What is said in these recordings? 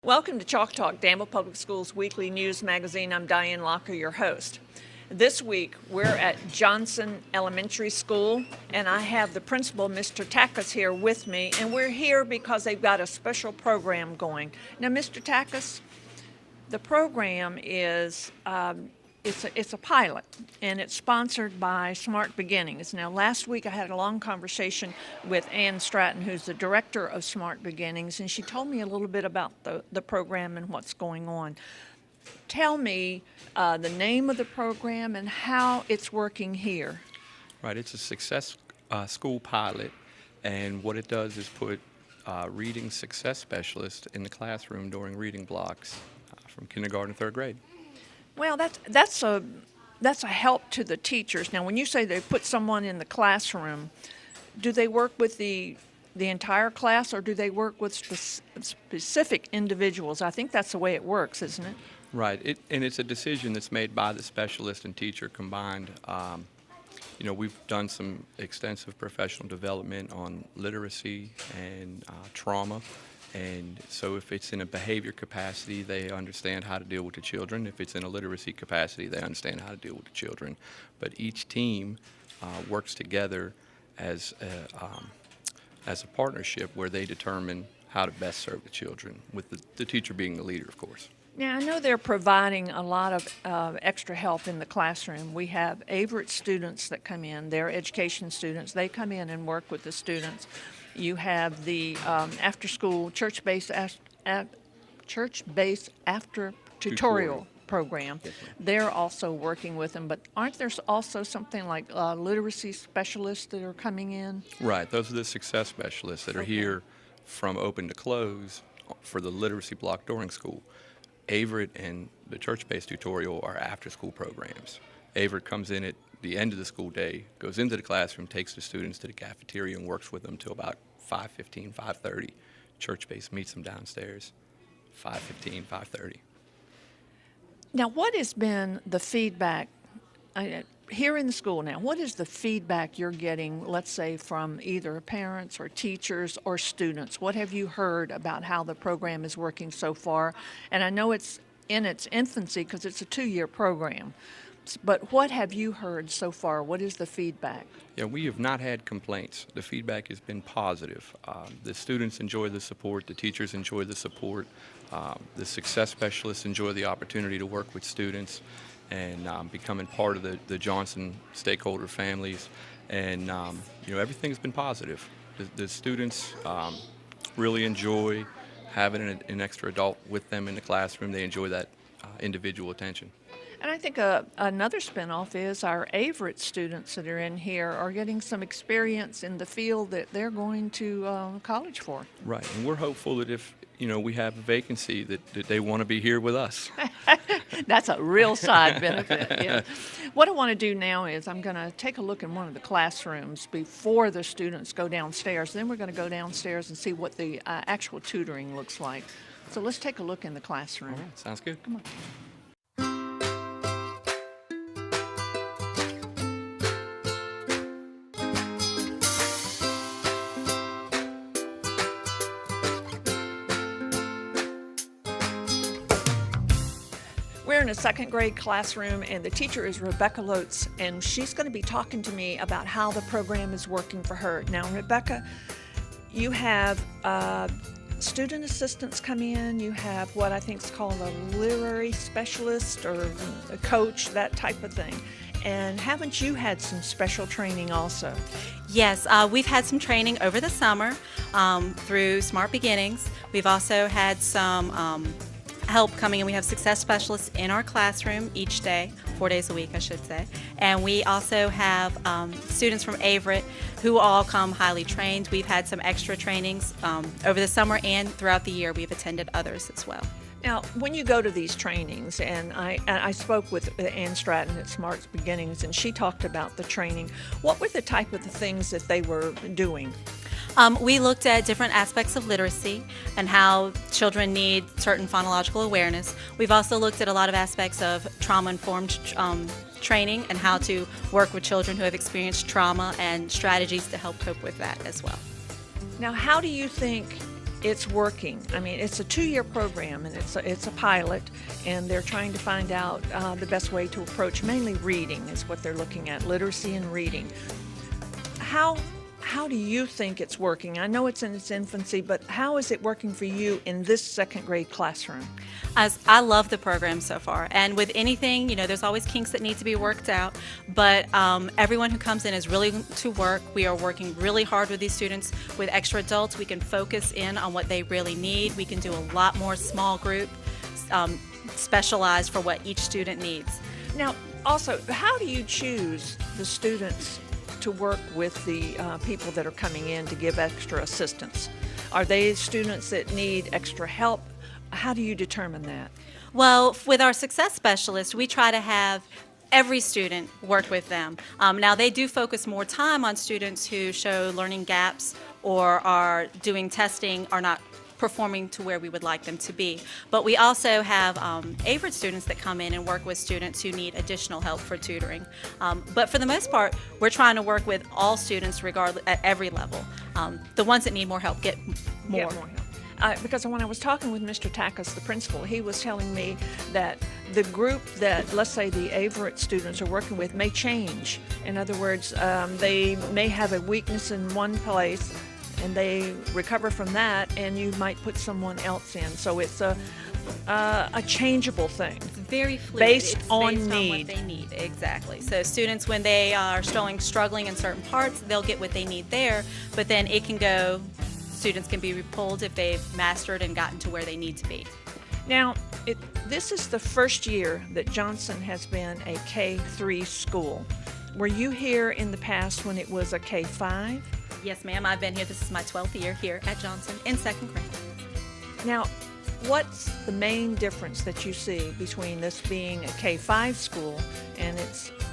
Welcome to Chalk Talk, Danville Public Schools weekly news magazine. I'm Dianne Locker, your host. This week, we're at Johnson Elementary School, and I have the principal, Mr. Takacs, here with me, and we're here because they've got a special program going. Now, Mr. Takacs, the program is it's a pilot, and it's sponsored by Smart Beginnings. Now, last week I had a long conversation with Ann Stratton, who's the director of Smart Beginnings, and she told me a little bit about the program and what's going on. Tell me the name of the program and how it's working here. Right, it's a success school pilot, and what it does is put reading success specialists in the classroom during reading blocks from kindergarten to third grade. Well, that's a help to the teachers. Now, when you say they put someone in the classroom, do they work with the entire class, or do they work with specific individuals? I think that's the way it works, isn't it? Right, and it's a decision that's made by the specialist and teacher combined. We've done some extensive professional development on literacy and trauma. And so if it's in a behavior capacity, they understand how to deal with the children. If it's in a literacy capacity, they understand how to deal with the children. But each team works together as a partnership where they determine how to best serve the children, with the teacher being the leader, of course. Now, I know they're providing a lot of extra help in the classroom. We have Averett students that come in. They're education students. They come in and work with the students. You have the after-school church-based after tutorial program. Yes, They're also working with them, but aren't there also something like literacy specialists that are coming in? Right, those are the success specialists that are here from open to close for the literacy block during school. Averett and the church-based tutorial are after-school programs. Averett comes in at the end of the school day, goes into the classroom, takes the students to the cafeteria and works with them till about 5:15, 5:30. Church-based meets them downstairs, 5:15, 5:30. Now, what has been the feedback here in the school now? What is the feedback you're getting, let's say, from either parents or teachers or students? What have you heard about how the program is working so far? And I know it's in its infancy because it's a 2-year program. But what have you heard so far? What is the feedback? Yeah, we have not had complaints. The feedback has been positive. The students enjoy the support. The teachers enjoy the support. The success specialists enjoy the opportunity to work with students and becoming part of the Johnson stakeholder families. And, everything's been positive. The students really enjoy having an extra adult with them in the classroom. They enjoy that individual attention. And I think another spinoff is our Averett students that are in here are getting some experience in the field that they're going to college for. Right, and we're hopeful that if we have a vacancy that they want to be here with us. That's a real side benefit. Yeah. What I want to do now is I'm going to take a look in one of the classrooms before the students go downstairs. Then we're going to go downstairs and see what the actual tutoring looks like. So let's take a look in the classroom. All right, sounds good. Come on. We're in a second grade classroom, and the teacher is Rebecca Lutz, and she's going to be talking to me about how the program is working for her. Now, Rebecca, you have student assistants come in. You have what I think is called a literary specialist or a coach, that type of thing. And haven't you had some special training also? Yes, we've had some training over the summer through Smart Beginnings. We've also had some help coming in. We have success specialists in our classroom each day, 4 days a week, I should say. And we also have students from Averett who all come highly trained. We've had some extra trainings over the summer, and throughout the year we've attended others as well. Now, when you go to these trainings, and I spoke with Ann Stratton at Smart Beginnings, and she talked about the training, what were the type of the things that they were doing? We looked at different aspects of literacy and how children need certain phonological awareness. We've also looked at a lot of aspects of trauma-informed training and how to work with children who have experienced trauma and strategies to help cope with that as well. Now, how do you think it's working. I mean, it's a 2-year program, and it's a pilot, and they're trying to find out the best way to approach mainly reading is what they're looking at, literacy and reading. How do you think it's working? I know it's in its infancy, but how is it working for you in this second grade classroom? As I love the program so far, and with anything, there's always kinks that need to be worked out, but everyone who comes in is really to work. We are working really hard with these students. With extra adults, we can focus in on what they really need. We can do a lot more small group, specialized for what each student needs. Now, also, how do you choose the students to work with the people that are coming in to give extra assistance? Are they students that need extra help? How do you determine that? Well, with our success specialists, we try to have every student work with them. Now, they do focus more time on students who show learning gaps or are doing testing, are not performing to where we would like them to be. But we also have AVERT students that come in and work with students who need additional help for tutoring. But for the most part, we're trying to work with all students regardless at every level. The ones that need more help get more. Get more help. Because when I was talking with Mr. Takacs, the principal, he was telling me that the group that, let's say, the AVERT students are working with may change. In other words, they may have a weakness in one place, and they recover from that, and you might put someone else in. So it's a changeable thing. It's very fluid. Based It's on based need. on what they need, exactly. So students, when they are struggling in certain parts, they'll get what they need there, but then it can go, students can be pulled if they've mastered and gotten to where they need to be. Now, this is the first year that Johnson has been a K-3 school. Were you here in the past when it was a K-5? Yes, ma'am, I've been here. This is my 12th year here at Johnson in second grade. Now, what's the main difference that you see between this being a K-5 school and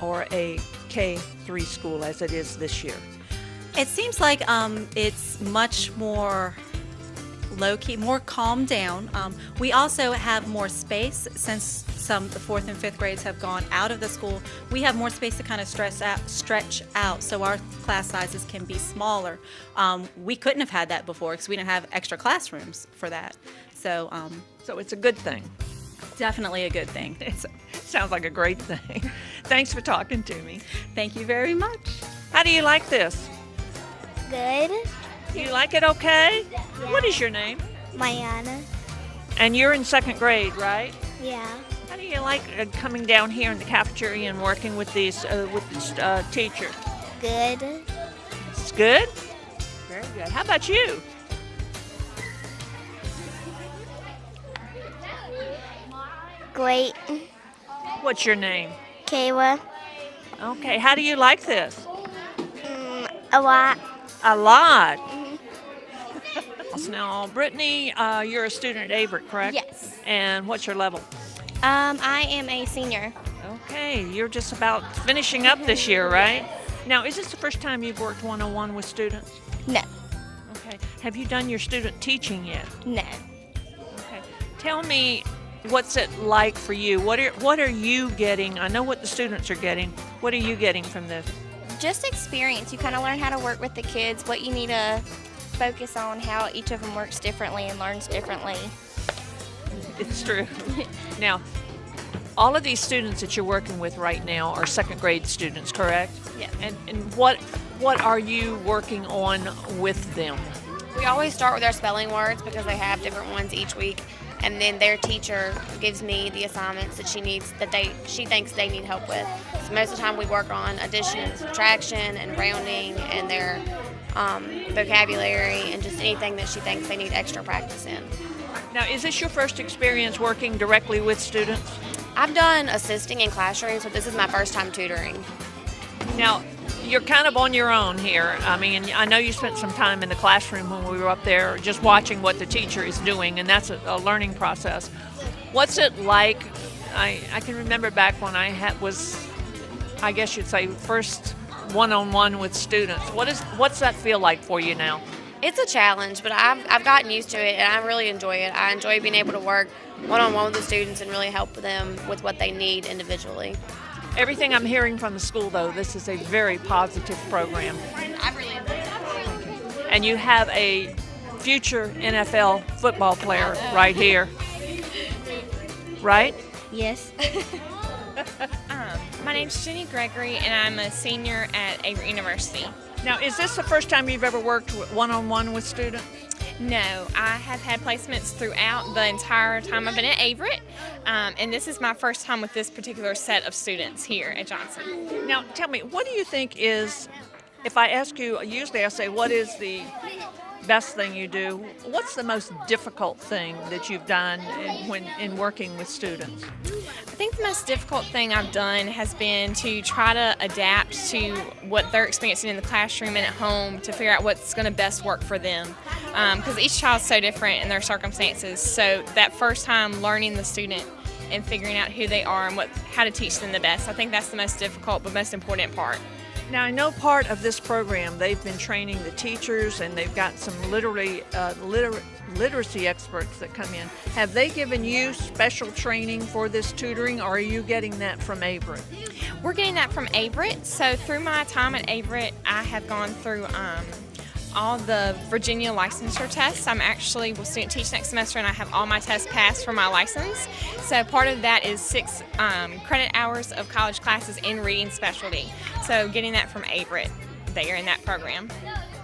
or a K-3 school as it is this year? It seems like it's much more low-key, more calmed down. We also have more space since the 4th and 5th grades have gone out of the school. We have more space to kind of stretch out, so our class sizes can be smaller. We couldn't have had that before because we didn't have extra classrooms for that. So it's a good thing. definitely a good thing. It sounds like a great thing. Thanks for talking to me. Thank you very much. How do you like this? Good. Do you like it okay? What is your name? Mayana. And you're in second grade, right? Yeah. How do you like coming down here in the cafeteria and working with these teachers? Good. It's good? Very good. How about you? Great. What's your name? Kayla. Okay, how do you like this? A lot. A lot. Now, Brittany, you're a student at AVERT, correct? Yes. And what's your level? I am a senior. Okay, you're just about finishing up this year, right? Now, is this the first time you've worked one-on-one with students? No. Okay. Have you done your student teaching yet? No. Okay. Tell me, what's it like for you? What are you getting? I know what the students are getting. What are you getting from this? Just experience. You kind of learn how to work with the kids, what you need to focus on, how each of them works differently and learns differently. It's true. Now, all of these students that you're working with right now are second grade students, correct? Yes. And what are you working on with them? We always start with our spelling words because they have different ones each week, and then their teacher gives me the assignments that she thinks they need help with. So most of the time we work on addition and subtraction and rounding and their vocabulary and just anything that she thinks they need extra practice in. Now, is this your first experience working directly with students? I've done assisting in classrooms, but this is my first time tutoring. Now, you're kind of on your own here. I mean, I know you spent some time in the classroom when we were up there just watching what the teacher is doing, and that's a learning process. What's it like? I can remember back when I guess you'd say, first one-on-one with students. What's that feel like for you now? It's a challenge, but I've gotten used to it, and I really enjoy it. I enjoy being able to work one-on-one with the students and really help them with what they need individually. Everything I'm hearing from the school, though, this is a very positive program. I really enjoy it. And you have a future NFL football player right here. Right? Yes. My name's Jenny Gregory, and I'm a senior at Avery University. Now, is this the first time you've ever worked one-on-one with students? No, I have had placements throughout the entire time I've been at Everett, and this is my first time with this particular set of students here at Johnson. Now, tell me, what do you think is, if I ask you, usually I say, what is the best thing you do? What's the most difficult thing that you've done in working with students? I think the most difficult thing I've done has been to try to adapt to what they're experiencing in the classroom and at home to figure out what's going to best work for them. Because each child's so different in their circumstances. So that first time learning the student and figuring out who they are and how to teach them the best, I think that's the most difficult but most important part. Now, I know part of this program, they've been training the teachers, and they've got some literacy experts that come in. Have they given you special training for this tutoring, or are you getting that from Everett? We're getting that from Everett. So through my time at Everett, I have gone through all the Virginia licensure tests. I'm actually will student teach next semester, and I have all my tests passed for my license. So part of that is 6 credit hours of college classes in reading specialty. So getting that from Everett there in that program.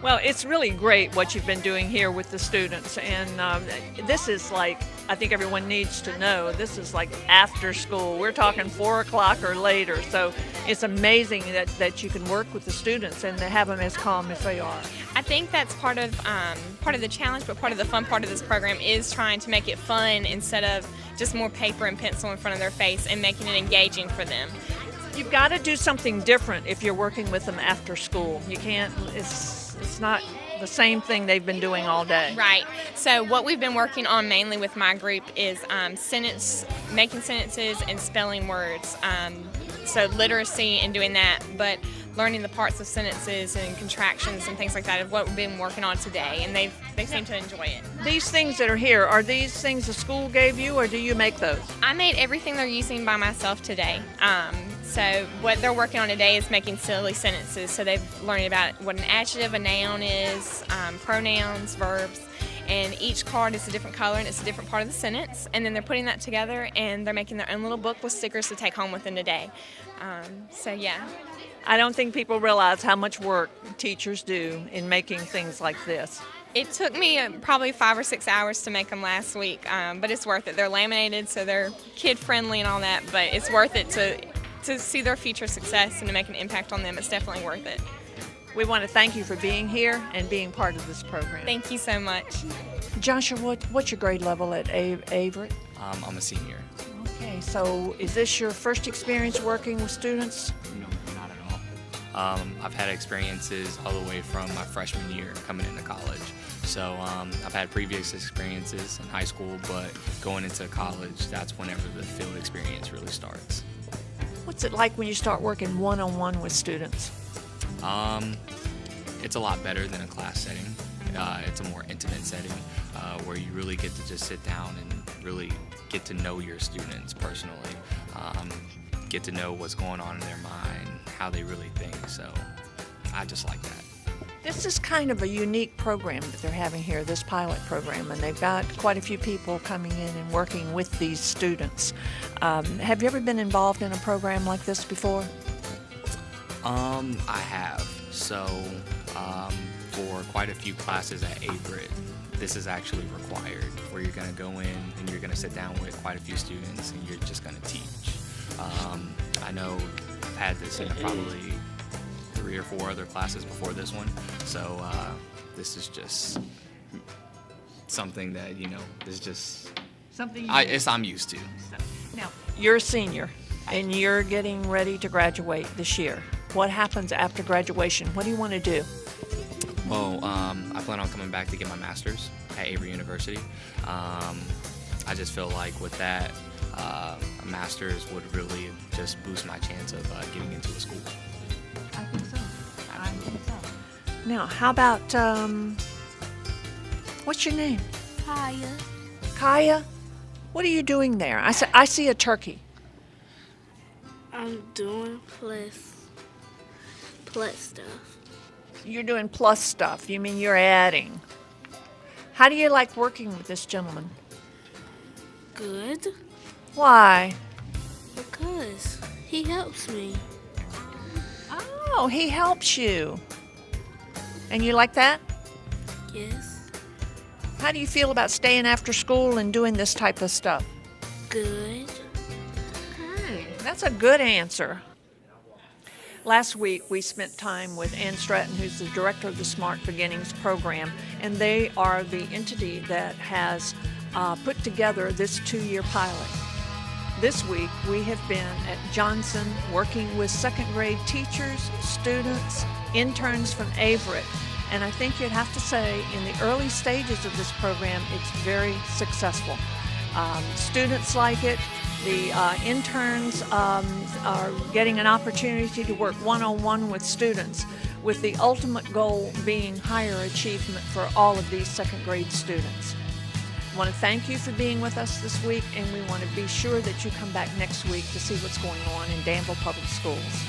Well, it's really great what you've been doing here with the students, and this is like, I think everyone needs to know, this is like after school. We're talking 4 o'clock or later, so it's amazing that you can work with the students and to have them as calm as they are. I think that's part of the challenge, but part of the fun part of this program is trying to make it fun instead of just more paper and pencil in front of their face and making it engaging for them. You've got to do something different if you're working with them after school. You can't, it's not the same thing they've been doing all day. Right. So what we've been working on mainly with my group is making sentences and spelling words. So literacy and doing that, but learning the parts of sentences and contractions and things like that is what we've been working on today, and they seem to enjoy it. These things that are here, are these things the school gave you, or do you make those? I made everything they're using by myself today. So what they're working on today is making silly sentences. So they've learned about what an adjective, a noun is, pronouns, verbs, and each card is a different color and it's a different part of the sentence. And then they're putting that together and they're making their own little book with stickers to take home with them today. So yeah. I don't think people realize how much work teachers do in making things like this. It took me probably 5 or 6 hours to make them last week, but it's worth it. They're laminated, so they're kid-friendly and all that, but it's worth it to see their future success and to make an impact on them. It's definitely worth it. We want to thank you for being here and being part of this program. Thank you so much. Joshua, what's your grade level at Everett? I'm a senior. Okay, so is this your first experience working with students? No, not at all. I've had experiences all the way from my freshman year coming into college. So I've had previous experiences in high school, but going into college, that's whenever the field experience really starts. What's it like when you start working one-on-one with students? It's a lot better than a class setting. It's a more intimate setting where you really get to just sit down and really get to know your students personally, get to know what's going on in their mind, how they really think. So I just like that. This is kind of a unique program that they're having here, this pilot program, and they've got quite a few people coming in and working with these students. Have you ever been involved in a program like this before? I have. So for quite a few classes at Everett, this is actually required, where you're going to go in and you're going to sit down with quite a few students and you're just going to teach. I know I've had this in probably 3 or 4 other classes before this one, so this is just something that, is just Something I'm used to. Now, you're a senior and you're getting ready to graduate this year. What happens after graduation? What do you want to do? Well, I plan on coming back to get my master's at Avery University. I just feel like with that, a master's would really just boost my chance of getting into a school. I think so. I think so. Now, how about, what's your name? Kaya. Kaya? What are you doing there? I see a turkey. I'm doing plus stuff. You're doing plus stuff. You mean you're adding. How do you like working with this gentleman? Good. Why? Because he helps me. Oh, he helps you. And you like that? Yes. How do you feel about staying after school and doing this type of stuff? Good. That's a good answer. Last week, we spent time with Ann Stratton, who's the director of the Smart Beginnings program, and they are the entity that has put together this 2-year pilot. This week, we have been at Johnson working with second grade teachers, students, interns from Averett, and I think you'd have to say in the early stages of this program, it's very successful. Students like it. The interns are getting an opportunity to work one-on-one with students, with the ultimate goal being higher achievement for all of these second grade students. I want to thank you for being with us this week, and we want to be sure that you come back next week to see what's going on in Danville Public Schools.